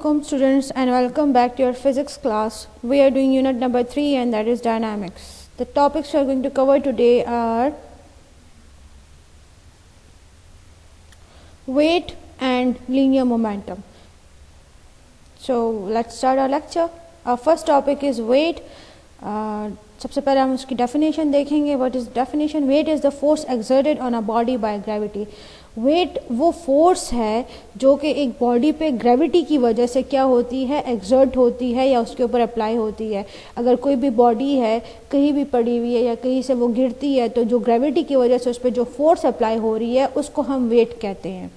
Welcome students and welcome back to your physics class. We are doing unit number 3 and that is dynamics. The topics we are going to cover today are weight and linear momentum. So let's start our lecture. Our first topic is weight. सबसे पहले हम उसकी definition देखेंगे. What is definition? Weight is the force exerted on a body by gravity. Weight वो force है जो कि एक बॉडी पे ग्रेविटी की वजह से क्या होती है, एक्सर्ट होती है या उसके ऊपर अप्लाई होती है. अगर कोई भी बॉडी है कहीं भी पड़ी हुई है या कहीं से वो गिरती है तो जो ग्रेविटी की वजह से उस पर जो फोर्स अप्लाई हो रही है उसको हम वेट कहते हैं.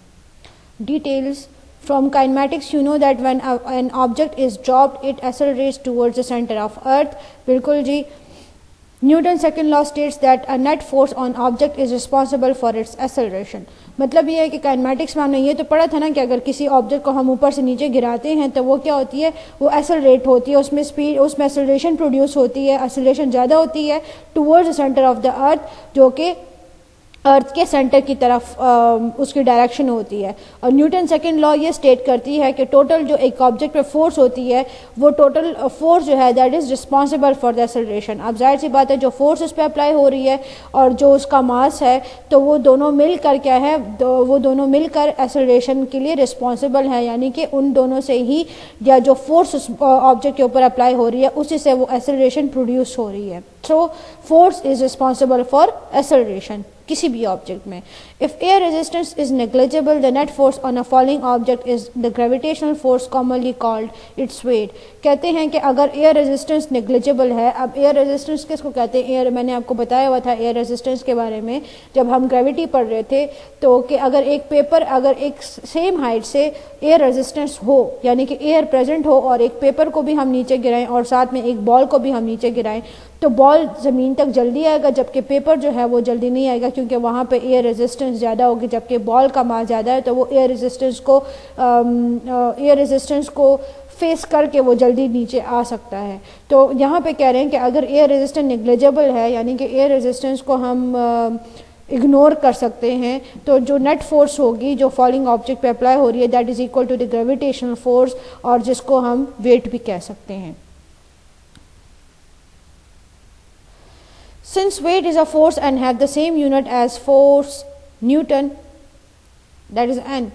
Details from kinematics you know that when an object is dropped it accelerates towards the centre of earth. बिल्कुल जी. Newton second law states that a net force on object is responsible for its acceleration. मतलब ये है कि kinematics में हमने ये तो पढ़ा था ना कि अगर किसी ऑब्जेक्ट को हम ऊपर से नीचे गिराते हैं तो वो क्या होती है, वो एक्सेलरेट होती है, उसमें स्पीड, उसमें एक्सेलरेशन प्रोड्यूस होती है, एक्सेलरेशन ज़्यादा होती है towards the centre of the earth, जो कि अर्थ के सेंटर की तरफ उसकी डायरेक्शन होती है. और न्यूटन सेकंड लॉ ये स्टेट करती है कि टोटल जो एक ऑब्जेक्ट पे फोर्स होती है वो टोटल फोर्स जो है that is responsible for the acceleration. अब जाहिर सी बात है जो फोर्स उस पर अप्लाई हो रही है और जो उसका मास है तो वो दोनों मिलकर क्या है, वो दोनों मिलकर एक्सेलरेशन के लिए रिस्पॉन्सिबल है. यानी कि उन दोनों से ही या जो फोर्स उस ऑब्जेक्ट के ऊपर अप्लाई हो रही है उसी से वो एक्सेलरेशन प्रोड्यूस हो रही है. So force is responsible for acceleration किसी भी ऑब्जेक्ट में. If air resistance is negligible the net force on a falling object is the gravitational force commonly called its weight. कहते हैं कि अगर एयर रेजिस्टेंस नेग्लिजिबल है, अब एयर रेजिस्टेंस किसको कहते हैं, एयर, मैंने आपको बताया हुआ था एयर रेजिस्टेंस के बारे में जब हम ग्रेविटी पढ़ रहे थे, तो कि अगर एक पेपर अगर एक सेम हाइट से एयर रेजिस्टेंस हो यानी कि एयर प्रेजेंट हो और एक पेपर को भी हम नीचे गिराएं और साथ में एक बॉल को भी हम नीचे गिराएं तो बॉल ज़मीन तक जल्दी आएगा जबकि पेपर जो है वो जल्दी नहीं आएगा क्योंकि वहाँ पे एयर रेजिस्टेंस ज़्यादा होगी. जबकि बॉल का मास ज़्यादा है तो वो एयर रेजिस्टेंस को फेस करके वो जल्दी नीचे आ सकता है. तो यहाँ पे कह रहे हैं कि अगर एयर रेजिस्टेंस नेग्लिजिबल है यानी कि एयर रेजिस्टेंस को हम इग्नोर कर सकते हैं तो जो नेट फोर्स होगी जो फॉलिंग ऑब्जेक्ट पे अप्लाई हो रही है that is equal to the gravitational force और जिसको हम वेट भी कह सकते हैं. Since weight is a force and have the same unit as force Newton, that is n,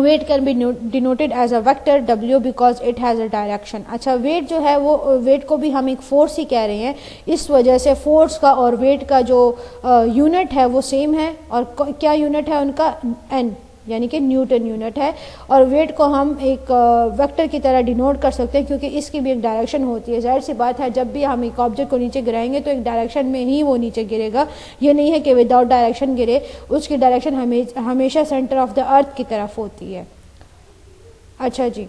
weight can be denoted as a vector w because it has a direction. अच्छा, wait जो है वो wait को भी हम एक force ही कह रहे हैं, इस वजह से फोर्स का और वेट का जो यूनिट है वो सेम है. और क्या यूनिट है उनका, n यानी कि न्यूटन यूनिट है. और वेट को हम एक वेक्टर की तरह डिनोट कर सकते हैं क्योंकि इसकी भी एक डायरेक्शन होती है. जाहिर सी बात है जब भी हम एक ऑब्जेक्ट को नीचे गिराएंगे तो एक डायरेक्शन में ही वो नीचे गिरेगा. ये नहीं है कि विदाउट डायरेक्शन गिरे, उसकी डायरेक्शन हमेशा सेंटर ऑफ द अर्थ की तरफ होती है. अच्छा जी.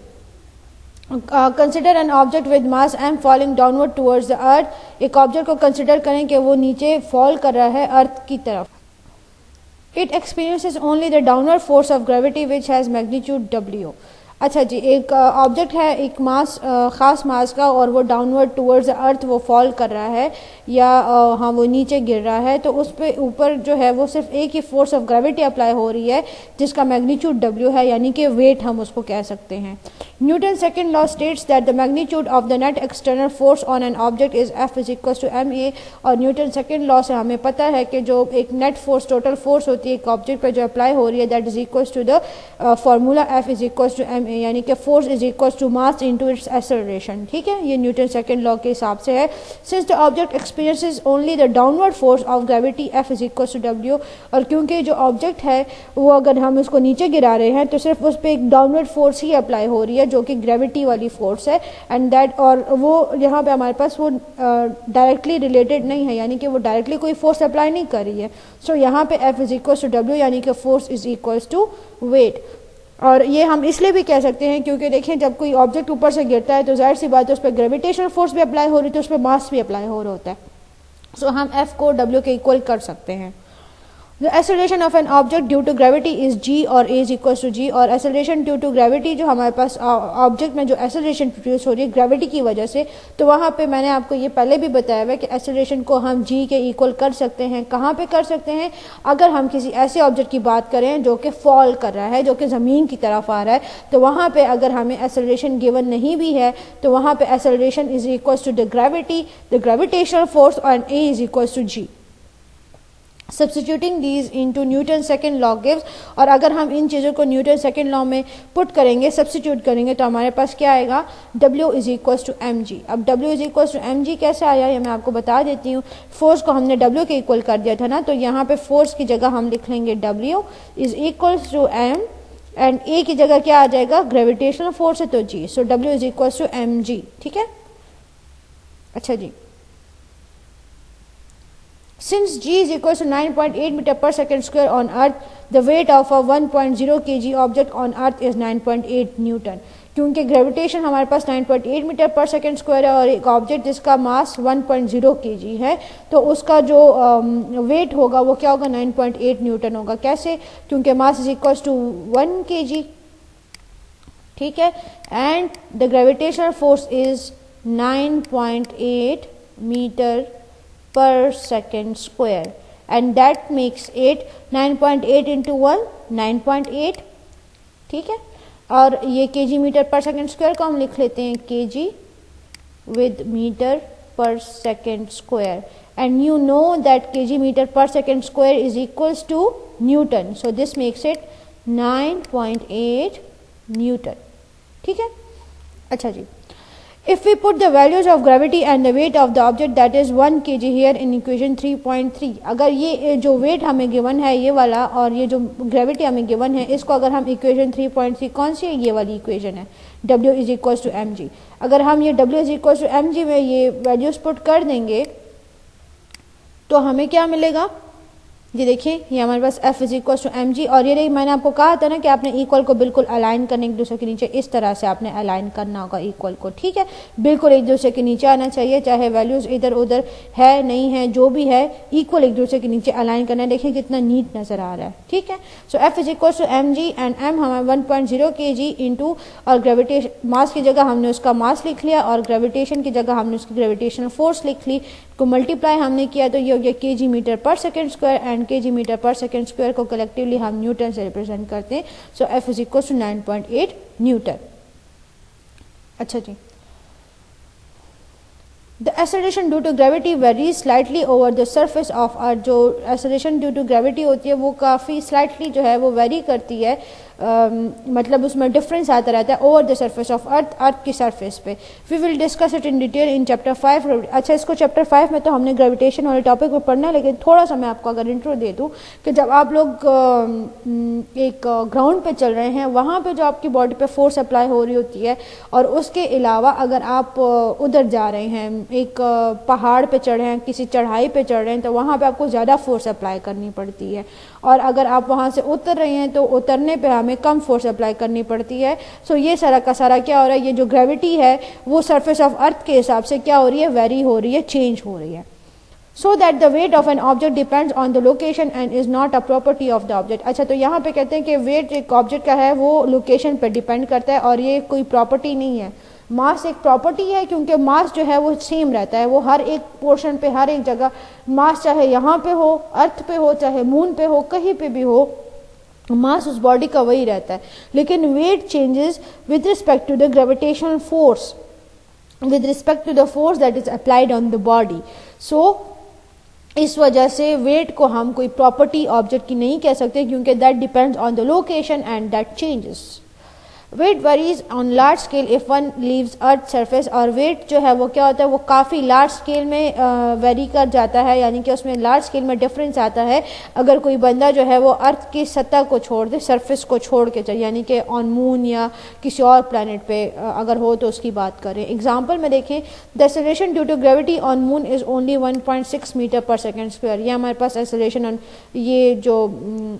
Consider an object with mass M falling downward towards the earth. एक ऑब्जेक्ट को कंसिडर करें कि वो नीचे फॉल कर रहा है अर्थ की तरफ. It experiences only the downward force of gravity which has magnitude W. अच्छा जी, एक ऑब्जेक्ट है एक मास ख़ास मास का और वो डाउनवर्ड टुवर्ड्स अर्थ वो फॉल कर रहा है या हाँ वो नीचे गिर रहा है तो उस पे ऊपर जो है वो सिर्फ एक ही फोर्स ऑफ ग्रेविटी अप्लाई हो रही है जिसका मैग्नीट्यूड W है यानी कि वेट हम उसको कह सकते हैं. Newton second law states that the magnitude of the net external force on an object is F is equal to ma. और न्यूटन सेकंड लॉ से हमें पता है कि जो एक नेट फोर्स टोटल फोर्स होती है एक ऑब्जेक्ट पर जो अप्लाई हो रही है that is equal to the formula F is equal to ma यानी कि force is equal to mass into its acceleration. ठीक है, ये न्यूटन सेकंड लॉ के हिसाब से है. Since the object experiences only the downward force of gravity F is equal to W. और क्योंकि जो ऑब्जेक्ट है वो अगर हम उसको नीचे गिरा रहे हैं तो सिर्फ उस पर एक डाउनवर्ड फोर्स ही अप्लाई हो रही है जो कि ग्रेविटी वाली फोर्स है. एंड दैट और वो यहाँ पे हमारे पास वो डायरेक्टली रिलेटेड नहीं है यानी कि वो डायरेक्टली कोई फोर्स अप्लाई नहीं कर रही है. सो यहाँ पे F is equal to W यानी कि force is equal to weight. और ये हम इसलिए भी कह सकते हैं क्योंकि देखें जब कोई ऑब्जेक्ट ऊपर से गिरता है तो जाहिर सी बात है उस पर ग्रेविटेशनल फोर्स भी अप्लाई हो रही है तो उस पर मास भी अप्लाई हो रहा होता है. सो हम F को W के इक्वल कर सकते हैं. The acceleration of an object due to gravity is g और a is equals to g, और acceleration due to gravity जो हमारे पास ऑब्जेक्ट में जो acceleration प्रोड्यूस हो रही है ग्रेविटी की वजह से, तो वहाँ पे मैंने आपको ये पहले भी बताया हुआ है कि acceleration को हम g के इक्वल कर सकते हैं। कहाँ पे कर सकते हैं? अगर हम किसी ऐसे ऑब्जेक्ट की बात करें जो कि फॉल कर रहा है, जो कि ज़मीन की तरफ आ रहा है, तो वहाँ पे अगर हमें acceleration गिवन नहीं भी है तो वहाँ पे acceleration is equals to the gravity, the gravitational force, and a is equals to g. Substituting these into Newton second law gives, और अगर हम इन चीज़ों को न्यूटन सेकेंड लॉ में पुट करेंगे, सब्स्टिट्यूट करेंगे, तो हमारे पास क्या आएगा? W is equals to M G. अब W is equals to M G कैसे आया ये मैं आपको बता देती हूँ। फोर्स को हमने W के इक्वल कर दिया था ना, तो यहाँ पे फोर्स की जगह हम लिख लेंगे W is equals to M, and A की जगह क्या आ जाएगा? ग्रेविटेशनल फोर्स है तो G, so W is equals to M G. ठीक है, अच्छा जी। Since g is equals to 9.8 meter per second square on earth, the weight of a 1.0 kg object on earth is 9.8 Newton. क्योंकि gravitation हमारे पास 9.8 metre per second square है और एक object जिसका मास 1.0 kg है, तो उसका जो वेट होगा वो क्या होगा? 9.8 न्यूटन होगा। कैसे? क्योंकि mass is equals to 1 kg। ठीक है, and the gravitational force is 9.8 metre per second square, and that makes it 9.8 into 1 9.8। ठीक है, और ये kg metre per second square को हम लिख लेते हैं kg with metre per second square, and you know that kg metre per second square is equals to newton, so this makes it 9.8 newton. ठीक है, अच्छा जी। If we put the values of gravity and the weight of the object that is 1 kg here in equation 3.3, अगर ये जो weight हमें given है ये वाला और ये जो gravity हमें given है, इसको अगर हम equation 3.3, कौन सी है? ये वाली equation है, W is equals to mg। अगर हम ये W is equals to mg में ये values put कर देंगे तो हमें क्या मिलेगा? ये देखिए, ये हमारे पास F is equal to M G, और ये देखिए मैंने आपको कहा था ना कि आपने इक्वल को बिल्कुल अलाइन करने एक दूसरे के नीचे, इस तरह से आपने अलाइन करना होगा इक्वल को। ठीक है, बिल्कुल एक दूसरे के नीचे आना चाहिए, चाहे वैल्यूज इधर उधर है नहीं है, जो भी है इक्वल एक दूसरे के नीचे अलाइन करना है। देखिए कितना नीट नजर आ रहा है। ठीक है, so F is equal to M G, and M हमारा 1.0 kg इंटू, और ग्रेविटेशन मास की जगह हमने उसका मास लिख लिया और ग्रेविटेशन की जगह हमने उसकी ग्रेविटेशनल फोर्स लिख ली, को मल्टीप्लाई हमने किया तो ये हो गया kg metre per second square, and kg metre per second square को कलेक्टिवली हम न्यूटन से रिप्रेजेंट करते हैं, so F is equal to 9.8 Newton. अच्छा जी। The acceleration due to gravity varies slightly over the surface of Earth। जो acceleration due to gravity होती है वो काफ़ी slightly जो है वो vary करती है, मतलब उसमें डिफरेंस आता रहता है over the surface of earth, earth की सरफेस पे। We will discuss it in detail in chapter 5। अच्छा, इसको चैप्टर 5 में तो हमने ग्रेविटेशन वाले टॉपिक पर पढ़ना है, लेकिन थोड़ा सा मैं आपको अगर इंट्रो दे दूँ कि जब आप लोग एक ग्राउंड पे चल रहे हैं, वहाँ पे जो आपकी बॉडी पे फोर्स अप्लाई हो रही होती है, और उसके अलावा अगर आप उधर जा रहे हैं, एक पहाड़ पे चढ़े हैं, किसी चढ़ाई पे चढ़ रहे हैं, तो वहाँ पे आपको ज़्यादा फोर्स अप्लाई करनी पड़ती है, और अगर आप वहाँ से उतर रहे हैं तो उतरने पे हमें कम फोर्स अप्लाई करनी पड़ती है। सो ये सारा का सारा क्या हो रहा है, ये जो ग्रेविटी है वो सरफेस ऑफ अर्थ के हिसाब से क्या हो रही है, वेरी हो रही है, चेंज हो रही है। So that the weight of an object depends on the location and is not a property of the object. अच्छा, तो यहाँ पे कहते हैं कि वेट एक ऑब्जेक्ट का है वो लोकेशन पे डिपेंड करता है, और ये कोई प्रॉपर्टी नहीं है। मास एक प्रॉपर्टी है, क्योंकि मास जो है वो सेम रहता है, वो हर एक पोर्शन पे, हर एक जगह मास, चाहे यहाँ पे हो, अर्थ पे हो, चाहे मून पे हो, कहीं पे भी हो, मास उस बॉडी का वही रहता है। लेकिन weight changes with respect to the gravitational force, with respect to the force that is applied on the body. So इस वजह से वेट को हम कोई प्रॉपर्टी ऑब्जेक्ट की नहीं कह सकते, क्योंकि that depends on the location and that changes. Weight varies on large scale if one leaves Earth surface. और वेट जो है वो क्या होता है, वो काफ़ी लार्ज स्केल में वेरी कर जाता है, यानी कि उसमें लार्ज स्केल में डिफरेंस आता है अगर कोई बंदा जो है वो अर्थ की सतह को छोड़ दे, सरफेस को छोड़ के चले, यानी कि ऑन मून या किसी और प्लैनेट पे अगर हो तो उसकी बात करें। एग्जाम्पल में देखें, the acceleration due to gravity on moon is only 1.6 metre per second square. ये हमारे पास एक्सेलरेशन ऑन, ये जो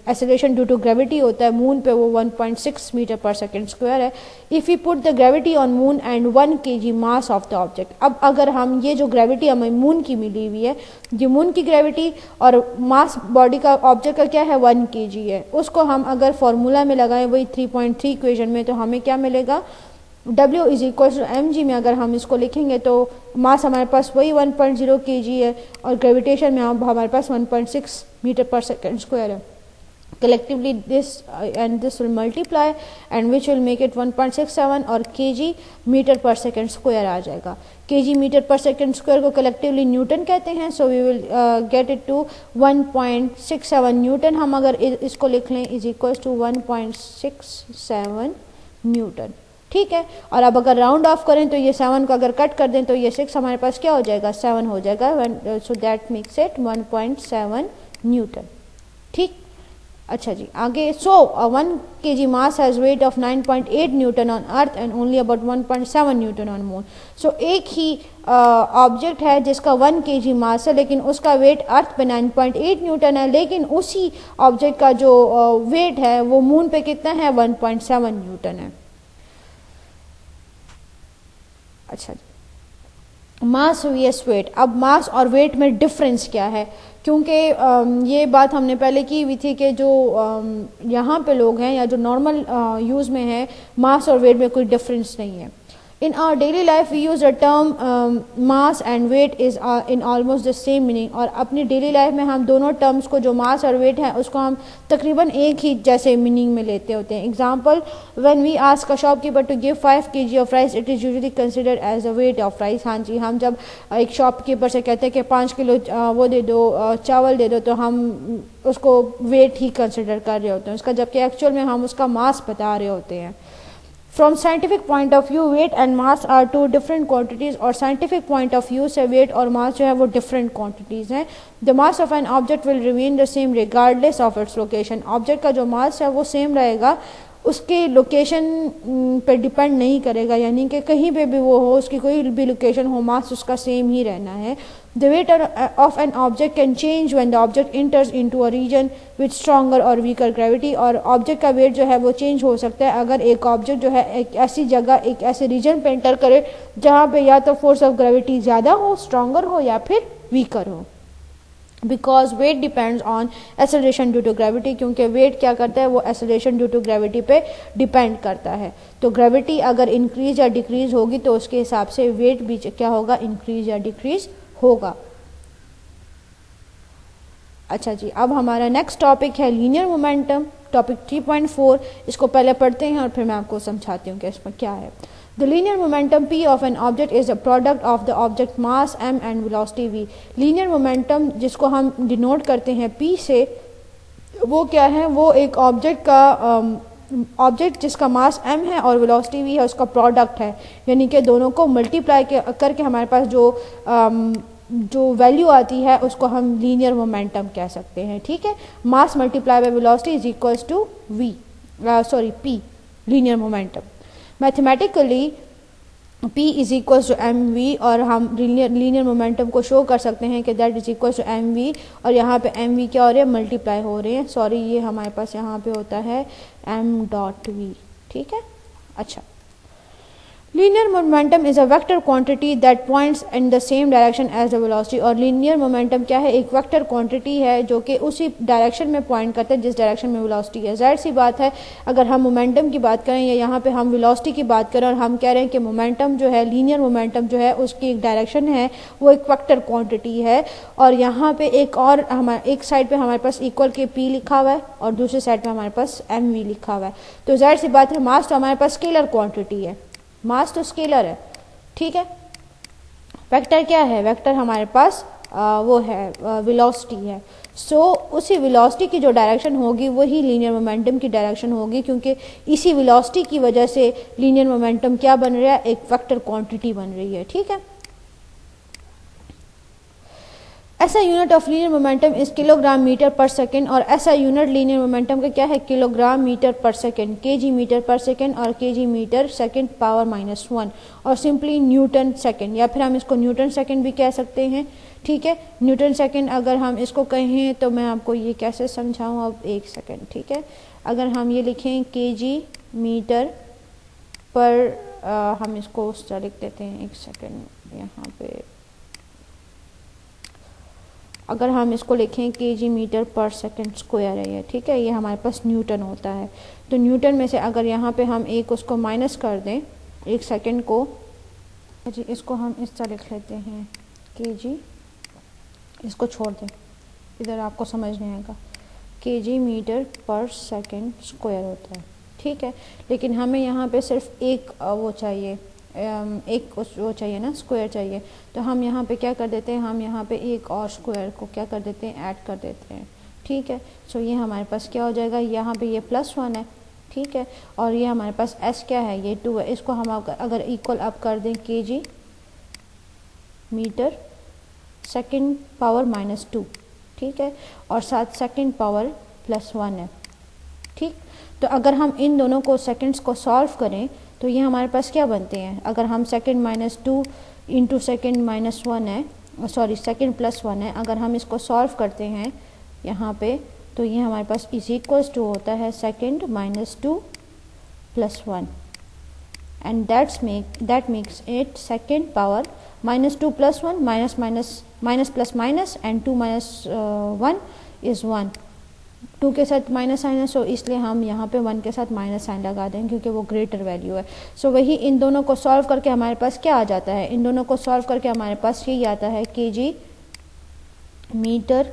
एक्सेलरेशन ड्यू टू ग्रेविटी होता है मून पे वो 1.6 मीटर पर सेकेंड स्क्वायर है। If you put the gravity on moon and 1 kg mass of the object, अब अगर हम ये जो ग्रेविटी हमें मून की मिली हुई है, ये मून की ग्रेविटी और मास बॉडी का ऑब्जेक्ट का क्या है 1 kg है, उसको हम अगर फॉर्मूला में लगाएं वही 3.3 इक्वेशन में, तो हमें क्या मिलेगा W is equal to mg में अगर हम इसको लिखेंगे तो मास हमारे पास वही 1.0 kg है और ग्रेविटेशन में हमारे पास 1.6 मीटर पर सेकेंड स्क्वायर है। Collectively this and this will multiply and which will make it 1.67 और kg metre per second square आ जाएगा। kg metre per second square को कलेक्टिवली न्यूटन कहते हैं, so we will get it to 1.67 Newton. हम अगर इसको लिख लें इज इक्वल टू 1.67 न्यूटन, ठीक है। और अब अगर राउंड ऑफ करें तो ये 7 को अगर कट कर दें तो ये 6 हमारे पास क्या हो जाएगा 7 हो जाएगा, so that makes it 1.7 newton, ठीक। अच्छा जी आगे, so 1 kg mass has weight of 9.8 newton on earth and only about 1.7 newton on moon. So एक ही ऑब्जेक्ट है जिसका 1 kg मास है लेकिन उसका वेट अर्थ पे 9.8 न्यूटन है, लेकिन उसी ऑब्जेक्ट का जो वेट है वो मून पे कितना है 1.7 न्यूटन है। अच्छा, मास vs वेट। अब मास और वेट में डिफरेंस क्या है, क्योंकि ये बात हमने पहले की हुई थी कि जो यहाँ पे लोग हैं या जो नॉर्मल यूज़ में है, मास और वेट में कोई डिफरेंस नहीं है। In our daily life we use the term mass and weight is in almost the same meaning, और अपनी डेली लाइफ में हम दोनों टर्म्स को जो मास और वेट है उसको हम तकरीबन एक ही जैसे मीनिंग में लेते होते हैं। Example, when we ask a shopkeeper to give 5 kg of rice it is usually considered as the weight of rice. हाँ जी, हम जब एक शॉपकीपर से कहते हैं कि 5 किलो वो दे दो, चावल दे दो, तो हम उसको वेट ही कंसिडर कर रहे होते हैं उसका, जबकि एक्चुअल में हम उसका मास बता रहे होते हैं। From scientific point of view, weight and mass are two different quantities, और scientific point of view से weight और mass जो है वो different quantities हैं। The mass of an object will remain the same regardless of its location। object का जो mass है वो same रहेगा, उसकी लोकेशन पे डिपेंड नहीं करेगा, यानी कि कहीं पे भी वो हो, उसकी कोई भी लोकेशन हो, मास उसका सेम ही रहना है। The weight of an object can change when the object enters into a region with stronger और वीकर ग्रेविटी, और ऑब्जेक्ट का वेट जो है वो चेंज हो सकता है अगर एक ऑब्जेक्ट जो है एक ऐसी जगह, एक ऐसे रीजन पे इंटर करे जहाँ पे या तो फोर्स ऑफ ग्रेविटी ज़्यादा हो, स्ट्रॉन्गर हो, या फिर वीकर हो। Because weight depends on acceleration due to gravity, क्योंकि वेट क्या करता है वो एक्सेलरेशन ड्यू टू ग्रेविटी पे डिपेंड करता है। तो ग्रेविटी अगर इंक्रीज या डिक्रीज होगी तो उसके हिसाब से वेट भी क्या होगा, इंक्रीज या डिक्रीज होगा। अच्छा जी, अब हमारा नेक्स्ट टॉपिक है लीनियर मोमेंटम, टॉपिक 3.4। इसको पहले पढ़ते हैं और फिर मैं आपको समझाती हूँ कि इसमें क्या है। The linear momentum p of an object is a product of the object mass m and velocity v। linear momentum जिसको हम डिनोट करते हैं p से, वो क्या है, वो एक ऑब्जेक्ट का ऑब्जेक्ट जिसका मास m है और वेलोसिटी v है उसका प्रोडक्ट है, यानी कि दोनों को मल्टीप्लाई करके हमारे पास जो वैल्यू आती है उसको हम लीनियर मोमेंटम कह सकते हैं, ठीक है। Mass multiply by velocity is equals to v, sorry p, linear momentum. Mathematically p is equal to M V, और हम लीनियर मोमेंटम को शो कर सकते हैं कि that is equal to M V, और यहाँ पे एम वी क्या हो रहे हैं, मल्टीप्लाई हो रहे हैं, सॉरी ये हमारे पास यहाँ पे होता है m डॉट वी, ठीक है। अच्छा, linear momentum is a vector quantity that points in the same direction as the velocity, और लीनियर मोमेंटम क्या है, एक वेक्टर क्वांटिटी है जो कि उसी डायरेक्शन में पॉइंट करता है जिस डायरेक्शन में वेलोसिटी है। जाहिर सी बात है, अगर हम मोमेंटम की बात करें या यहाँ पे हम वेलोसिटी की बात करें और हम कह रहे हैं कि मोमेंटम जो है, लीनियर मोमेंटम जो है उसकी एक डायरेक्शन है, वो एक वेक्टर क्वांटिटी है, और यहाँ पे एक और हमारे एक साइड पे हमारे पास इक्वल के p लिखा हुआ है और दूसरी साइड पे हमारे पास एम वी लिखा हुआ है। तो जाहिर सी बात है, मास तो हमारे पास स्केलर क्वांटिटी है, मास तो स्केलर है, ठीक है। वेक्टर क्या है, वेक्टर हमारे पास वो है वेलोसिटी है। सो उसी वेलोसिटी की जो डायरेक्शन होगी वही लीनियर मोमेंटम की डायरेक्शन होगी, क्योंकि इसी वेलोसिटी की वजह से लीनियर मोमेंटम क्या बन रहा है, एक वेक्टर क्वांटिटी बन रही है, ठीक है। ऐसा unit of linear momentum is kilogram metre per second, और ऐसा यूनिट लीनियर मोमेंटम का क्या है, kilogram metre per second, KG metre per second और केजी मीटर सेकेंड पावर -1, और सिंपली न्यूटन सेकेंड, या फिर हम इसको न्यूटन सेकेंड भी कह सकते हैं, ठीक है। न्यूटन सेकेंड अगर हम इसको कहें तो मैं आपको ये कैसे समझाऊं, अब एक सेकेंड, ठीक है। अगर हम ये लिखें केजी मीटर पर हम इसको उस तरह लिख देते हैं, एक सेकेंड यहाँ पे, अगर हम इसको लिखें KG metre per second square है ये, ठीक है, ये हमारे पास न्यूटन होता है। तो न्यूटन में से अगर यहाँ पे हम एक उसको माइनस कर दें, एक सेकंड को, जी इसको हम इस तरह लिख लेते हैं केजी, इसको छोड़ दें, इधर आपको समझ नहीं आएगा, KG metre per second square होता है, ठीक है। लेकिन हमें यहाँ पे सिर्फ एक वो चाहिए, एक वो चाहिए ना, स्क्वायर चाहिए। तो हम यहाँ पे क्या कर देते हैं, हम यहाँ पे एक और स्क्वायर को क्या कर देते हैं, ऐड कर देते हैं, ठीक है। सो ये हमारे पास क्या हो जाएगा, यहाँ पे ये +1 है, ठीक है, और ये हमारे पास s क्या है, ये 2 है। इसको हम अगर इक्वल अप कर दें केजी मीटर सेकंड पावर -2, ठीक है, और साथ सेकंड पावर +1 है, ठीक। तो अगर हम इन दोनों को सेकंड्स को सॉल्व करें तो ये हमारे पास क्या बनते हैं, अगर हम सेकंड -2 इंटू सेकेंड -1 है, सॉरी सेकंड +1 है, अगर हम इसको सॉल्व करते हैं यहाँ पे तो ये हमारे पास इज इक्वल्स टू होता है second -2 +1 and that makes it second power -2 +1 minus plus minus and 2 - 1 is 1, 2 के साथ माइनस साइन है, सो इसलिए हम यहाँ पे 1 के साथ माइनस साइन लगा देंगे क्योंकि वो ग्रेटर वैल्यू है। सो वही इन दोनों को सॉल्व करके हमारे पास क्या आ जाता है, इन दोनों को सॉल्व करके हमारे पास यही आता है KG metre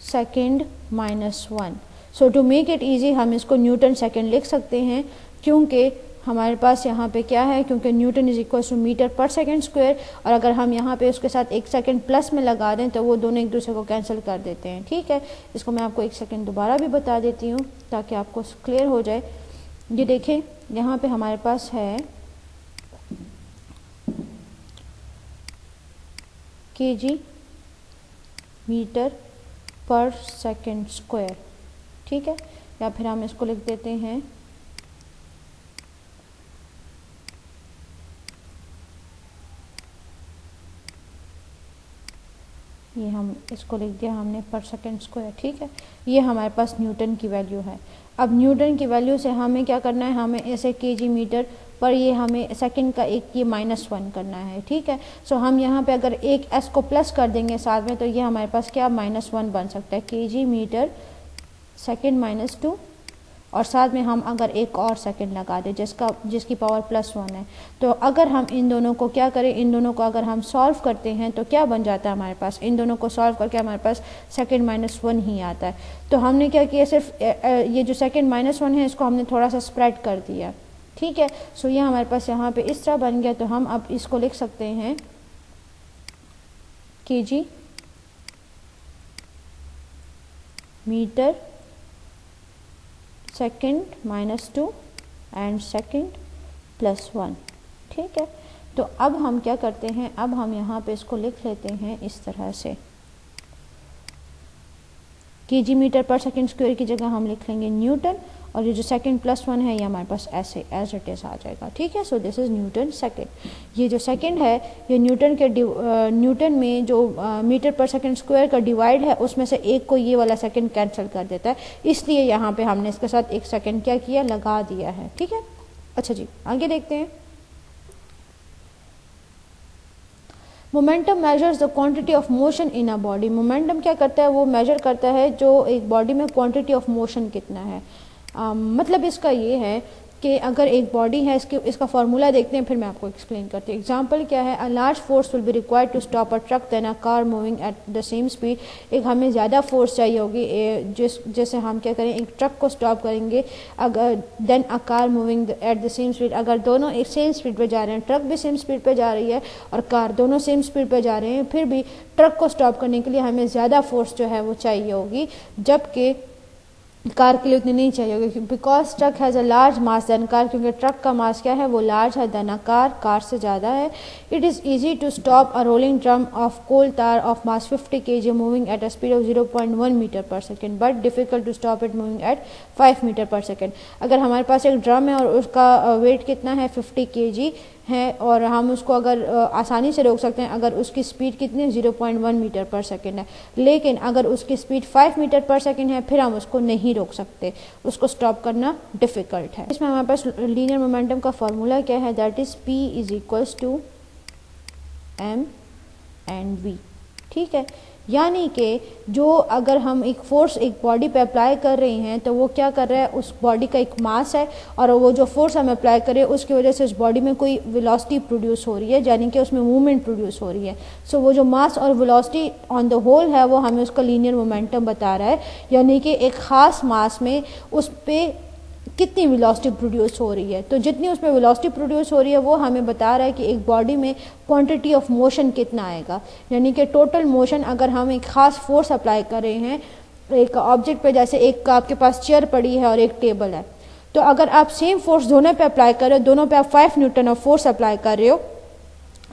second -1। So to make it easy हम इसको न्यूटन सेकंड लिख सकते हैं, क्योंकि हमारे पास यहाँ पे क्या है, क्योंकि Newton is equal to metre per second square, और अगर हम यहाँ पे उसके साथ एक सेकंड प्लस में लगा दें तो वो दोनों एक दूसरे को कैंसिल कर देते हैं, ठीक है। इसको मैं आपको एक सेकंड दोबारा भी बता देती हूँ ताकि आपको क्लियर हो जाए। ये देखें यहाँ पे हमारे पास है KG metre per second square, ठीक है, या फिर हम इसको लिख देते हैं ये, हम इसको लिख दिया हमने पर सेकंड स्क्वायर, ठीक है। ये हमारे पास न्यूटन की वैल्यू है। अब न्यूटन की वैल्यू से हमें क्या करना है, हमें ऐसे केजी मीटर पर ये हमें सेकंड का एक ये -1 करना है, ठीक है। सो हम यहाँ पे अगर एक s को प्लस कर देंगे साथ में तो ये हमारे पास क्या -1 बन सकता है, केजी मीटर सेकंड -2, और साथ में हम अगर एक और सेकंड लगा दें जिसकी पावर +1 है। तो अगर हम इन दोनों को क्या करें, इन दोनों को अगर हम सॉल्व करते हैं तो क्या बन जाता है हमारे पास, इन दोनों को सॉल्व करके हमारे पास सेकंड -1 ही आता है। तो हमने क्या किया, सिर्फ ये जो सेकंड -1 है इसको हमने थोड़ा सा स्प्रेड कर दिया, ठीक है। सो ये हमारे पास यहाँ पे इस तरह बन गया। तो हम अब इसको लिख सकते हैं KG metre second -2 and second +1, ठीक है। तो अब हम क्या करते हैं, अब हम यहाँ पे इसको लिख लेते हैं इस तरह से, KG metre per second square की जगह हम लिख लेंगे न्यूटन, और ये जो सेकंड +1 है ये हमारे पास ऐसे एज इट इज आ जाएगा, ठीक है। So this is Newton second. ये जो सेकंड है ये न्यूटन में जो मीटर पर सेकंड स्क्वायर का डिवाइड है उसमें से एक को ये वाला सेकंड कैंसिल कर देता है, इसलिए यहाँ पे हमने इसके साथ एक सेकंड क्या किया, लगा दिया है, ठीक है। अच्छा जी, आगे देखते हैं। Momentum measures the quantity of motion in a body. Momentum क्या करता है, वो मेजर करता है जो एक बॉडी में क्वांटिटी ऑफ मोशन कितना है। मतलब इसका ये है कि अगर एक बॉडी है, इसका फार्मूला देखते हैं फिर मैं आपको एक्सप्लेन करती हूँ। एग्जांपल क्या है, a large force will be required to stop a truck then a car moving at the same speed. एक हमें ज़्यादा फोर्स चाहिए होगी जैसे हम क्या करें, एक ट्रक को स्टॉप करेंगे अगर then a car moving at the same speed. अगर दोनों एक सेम स्पीड पे जा रहे हैं, ट्रक भी सेम स्पीड पे जा रही है और कार, दोनों सेम स्पीड पे जा रहे हैं, फिर भी ट्रक को स्टॉप करने के लिए हमें ज़्यादा फोर्स जो है वो चाहिए होगी, जबकि कार के लिए उतनी नहीं चाहिए होगी, because truck has a large mass then car, क्योंकि ट्रक का मास क्या है, वो लार्ज है देन अ कार से ज़्यादा है। It is easy to stop a rolling drum of coal tar of mass 50 kg moving at a speed of 0.1 metre per second, but difficult to stop it moving at 5 metre per second. अगर हमारे पास एक drum है और उसका wait कितना है 50 kg है और हम उसको अगर आसानी से रोक सकते हैं अगर उसकी स्पीड कितनी 0.1 मीटर पर सेकेंड है, लेकिन अगर उसकी स्पीड 5 मीटर पर सेकेंड है फिर हम उसको नहीं रोक सकते, उसको स्टॉप करना डिफ़िकल्ट है। इसमें हमारे पास लीनियर मोमेंटम का फॉर्मूला क्या है, that is P is equals to M and V। ठीक है, यानी कि जो अगर हम एक फोर्स एक बॉडी पे अप्लाई कर रहे हैं तो वो क्या कर रहा है, उस बॉडी का एक मास है और वो जो फोर्स हम अप्लाई करें उसकी वजह से उस बॉडी में कोई वेलोसिटी प्रोड्यूस हो रही है, यानी कि उसमें मूवमेंट प्रोड्यूस हो रही है। सो वो जो मास और वेलोसिटी ऑन द होल है वो हमें उसका लीनियर मोमेंटम बता रहा है, यानी कि एक ख़ास मास में उस पर कितनी वेलोसिटी प्रोड्यूस हो रही है। तो जितनी उसमें वेलोसिटी प्रोड्यूस हो रही है वो हमें बता रहा है कि एक बॉडी में क्वांटिटी ऑफ मोशन कितना आएगा, यानी कि टोटल मोशन अगर हम एक ख़ास फोर्स अप्लाई कर रहे हैं एक ऑब्जेक्ट पे, जैसे एक आपके पास चेयर पड़ी है और एक टेबल है, तो अगर आप सेम फोर्स दोनों पे अप्लाई कर रहे हो, दोनों पे आप 5 न्यूटन ऑफ फोर्स अप्लाई कर रहे हो,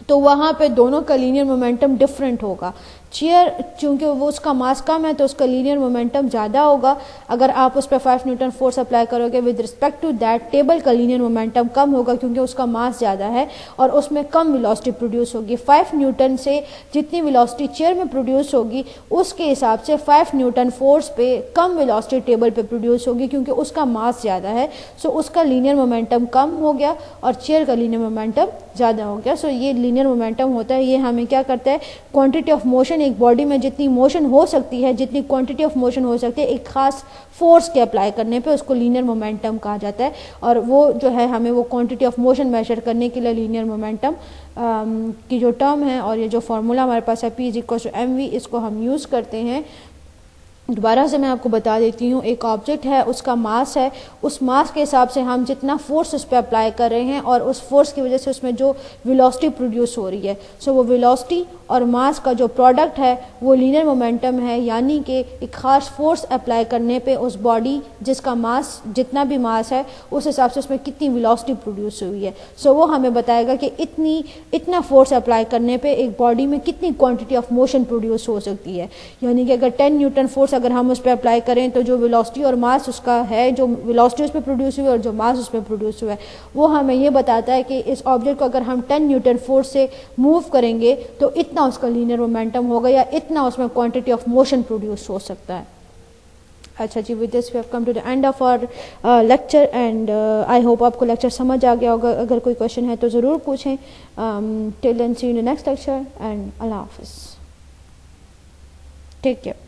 तो वहाँ पे दोनों का लीनियर मोमेंटम डिफरेंट होगा। चेयर चूंकि वो उसका मास कम है तो उसका लीनियर मोमेंटम ज़्यादा होगा, अगर आप उस पर 5 न्यूटन फोर्स अप्लाई करोगे with respect to that table का लीनियर मोमेंटम कम होगा क्योंकि उसका मास ज़्यादा है और उसमें कम वेलोसिटी प्रोड्यूस होगी। 5 न्यूटन से जितनी वेलोसिटी चेयर में प्रोड्यूस होगी उसके हिसाब से 5 न्यूटन फोर्स पे कम वेलोसिटी टेबल पे प्रोड्यूस होगी क्योंकि उसका मास ज़्यादा है। सो उसका लीनियर मोमेंटम कम हो गया और चेयर का लीनियर मोमेंटम ज़्यादा हो गया। सो ये लीनियर मोमेंटम होता है, ये हमें क्या करता है, क्वांटिटी ऑफ मोशन एक बॉडी में जितनी मोशन हो सकती है, जितनी क्वांटिटी ऑफ मोशन हो सकती है एक खास फोर्स के अप्लाई करने पे उसको लीनियर मोमेंटम कहा जाता है। और वो जो है हमें वो क्वांटिटी ऑफ मोशन मेजर करने के लिए लीनियर मोमेंटम की जो टर्म है और ये जो फार्मूला हमारे पास है P is equal to M V, इसको हम यूज़ करते हैं। दोबारा से मैं आपको बता देती हूँ, एक ऑब्जेक्ट है उसका मास है, उस मास के हिसाब से हम जितना फोर्स उस पर अप्लाई कर रहे हैं और उस फोर्स की वजह से उसमें जो वेलोसिटी प्रोड्यूस हो रही है, सो वो वेलोसिटी और मास का जो प्रोडक्ट है वो लीनियर मोमेंटम है, यानी कि एक ख़ास फोर्स अप्लाई करने पे उस बॉडी जिसका मास जितना भी मास है उस हिसाब से उसमें कितनी वेलोसिटी प्रोड्यूस हुई है। सो वो हमें बताएगा कि इतना फोर्स अप्लाई करने पे एक बॉडी में कितनी क्वांटिटी ऑफ मोशन प्रोड्यूस हो सकती है, यानी कि अगर 10 न्यूटन फोर्स अगर हम उस पर अप्लाई करें तो जो वेलोसिटी और मास उसका है, जो वेलोसिटी उस पर प्रोड्यूस हुई और जो मास उस पर प्रोड्यूस हुआ है, वो हमें ये बताता है कि इस ऑब्जेक्ट को अगर हम 10 न्यूटन फोर्स से मूव करेंगे तो इतना उसका लीनियर मोमेंटम होगा या इतना उसमें क्वांटिटी ऑफ मोशन प्रोड्यूस हो सकता है। अच्छा जी, with this we have come to the end of our lecture and I hope आपको लेक्चर समझ आ गया होगा। अगर कोई क्वेश्चन है तो ज़रूर पूछें। Till then see you in the next lecture and अल्लाह हाफिज़, टेक केयर।